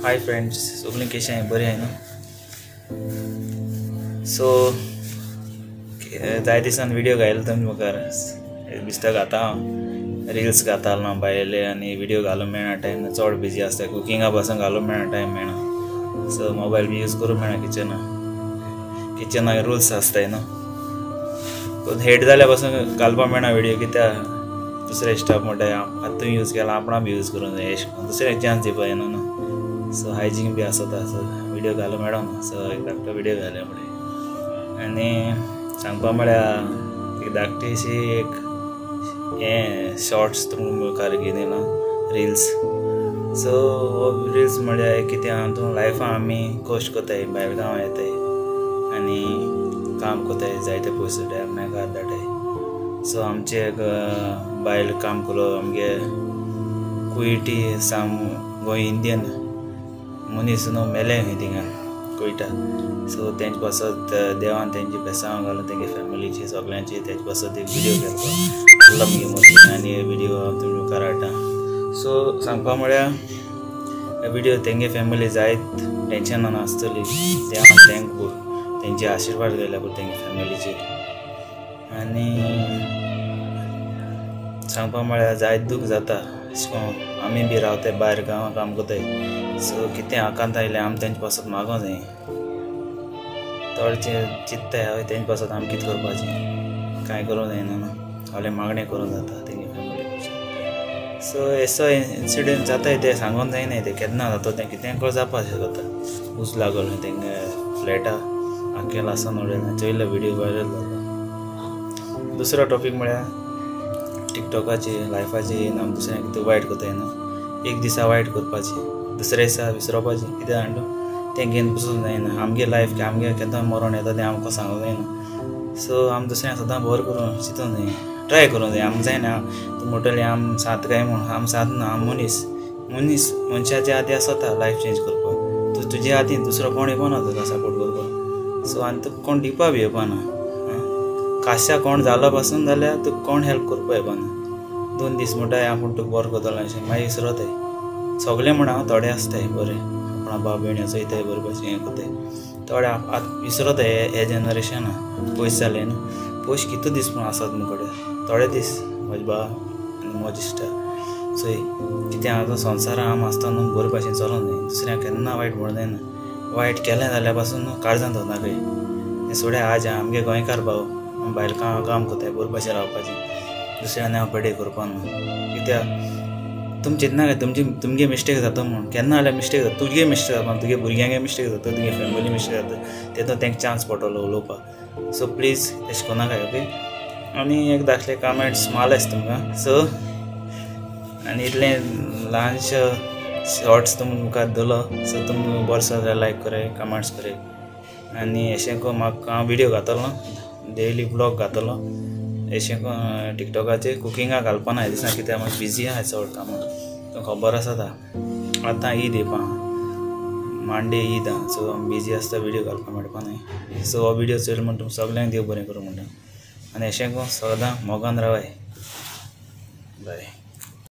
Hi friends, सगळीं कशी आहे? बरी आहे ना? सो जाय दिसान व्हिडिओ घायला तुमी म्हाका दिसता घाता रील्स घाताल ना बायले आनी व्हिडिओ घालूंक मेळना टायम चड बिजी आसता कुकिंगा पासून घालूंक मेळना टायम मेळना सो मोबायल बी यूज करूंक मेळना किचनाक रुल्स आसताय न्हू पूण हेट जाल्या पासून घालपाक मेळना व्हिडिओ कित्याक दुसरे स्टाफ म्हणटा आतां यूज केला आपणा बी यूज करूंक जाय दुसऱ्याक चान्स दिवपा येना न्हू सो हायजीन बी आसता सो व्हिडिओ घालूंक मेळना सो एक धाकटो व्हिडिओ घाले म्हणून आनी सांगपा म्हळ्यार एक धाकटीशी एक हे शॉर्ट्स तुमकां घेवन येयला रिल्स सो हो रिल्स म्हळ्यार कितें हातूंत लायफान आमी कश्ट कोत्ताय भायर गांवां येताय आनी काम कोत्ताय जायते पयसो मेळात धाडटाय सो आमचे एक बायल काम केलो आमगे कुयटी साम गोंय इंडियन मनीस न्हू मेले थिंगा कुयटा सो तेंचे पासत देवान तेंची बेसांव घालून तेंगे फॅमिलीची सगळ्यांची तेंचे पासत एक व्हिडिओ केलो आल्ला मगे मोठी आनी व्हिडिओ तुमी मुखार हाडटा सो सांगपा म्हळ्यार व्हिडिओ तेंगे फॅमिली जायत टेंशनान आसतली देवान थँकफूल तेंचे आशिर्वाद घायल्या पळय तेंगे फॅमिलीचेर आनी सांगपा म्हळ्यार जायत दूख जाता आमी बी रावताय भायर गांवां काम कोताय सो कितें आकांत आयलें आमी तेंचे पासत मागों जाय थोडे चित्ताय हय तेंचे पासत आमी कितें करपाचें कांय करूंक जायना न्हू फाल्यां मागणें करूंक जाता तेंगे फॅमिली सो एसो इन्सिडंट जाताय ते सांगूंक जायनाय ते केन्ना जाता तें कितें कळ जावपा शकता ऊस लागलो तेंगे फ्लॅटा आख्खें लासान उडयलें चोयलो व्हिडिओ व्हायरल जालो दुसरो टॉपीक म्हळ्यार टिकटॉकाची लायफाची आमी दुसऱ्यांक कितें वायट कोताय न्हू एक दिसा वायट करपाचें दुसऱ्या दिसा विसरोवपाचें कितें जाणा तें घेवन बसूंक जायना आमगे लायफ आमगे केन्ना मरण येता तें आमकां सांगूंक जायना सो आमी दुसऱ्यांक सदां बरें करून चिंतूंक जाय ट्राय करूंक जाय आमकां जायना तूं म्हणटलें आमी सात काय म्हूण आमी सात ना आमी मनीस मनशाच्या हाती आसता लायफ चेंज करपाक तूं तुज्या हातीन दुसरो कोण येवना तुका सपोर्ट करपाक सो आनी तुका कोण दिवपा बी येवपाना काश्या कोण जालो पासून जाल्यार तुका कोण हेल्प करपा येवपाना 2 दीस म्हणटाय आपूण तुका बरो करतलो अशें मागीर विसरताय सगळे म्हण हांव थोडे आसताय बरें आपणा भाव भयणी चोयताय बरें भशेन हें कोताय थोडे विसरताय हे जनरेशना पयस जालें न्हू पयस कितू दीस पूण आसात मुखार थोडे दीस म्हजे भाव आनी म्हजे इश्टा चोय कितें आतां संवसारान आमी आसता न्हू बरे भशेन चलोंक जाय दुसऱ्यांक केन्ना वायट म्हणूंक जायना वायट केलें जाल्या पासून न्हू काळजांत दवरनाकाय हें सोड्या आज आमगे गोंयकार भाव भायल काम कोताय बरे भशेन रावपाचें दुसऱ्यान हांव बर्थडे करपा न्हू कित्याक तुमी चिंतना काय तुमगे मिस्टेक जाता म्हूण केन्ना जाल्यार मिस्टेक जाता तुगे मिस्टेक जाता तुगे भुरग्यांगे मिस्टेक जाता तुगे फॅमिली मिस्टेक जाता तेतून तेंका चान्स पडटलो उलोवपाक सो प्लीज तशें कोनाकाय ओके आनी एक धाकले कमेंट्स मालेस तुमकां सो आनी इतलें ल्हानशे शॉर्ट्स तुमी मुखार दवरलो सो तुमी बरो जाल्यार लायक कराय कमेंट्स कराय आनी अशें करून म्हाका हांव व्हिडिओ घातलो डेली ब्लॉग घातलो अशें करून टिकटॉकाचेर कुकिंगाक घालपाना ह्या दिसा कित्याक म्हाका बिजी आसा चड कामां तुका खबर आसा आतां ईद येवपा मांडे ईद आहा सो बिजी आसता व्हिडिओ घालपाक मेळपाना सो हो व्हिडिओ चोयलो म्हण तुमकां सगळ्यांक देव बरें करूं म्हणटा आनी अशें करून सदां मोगान रावाय बाय.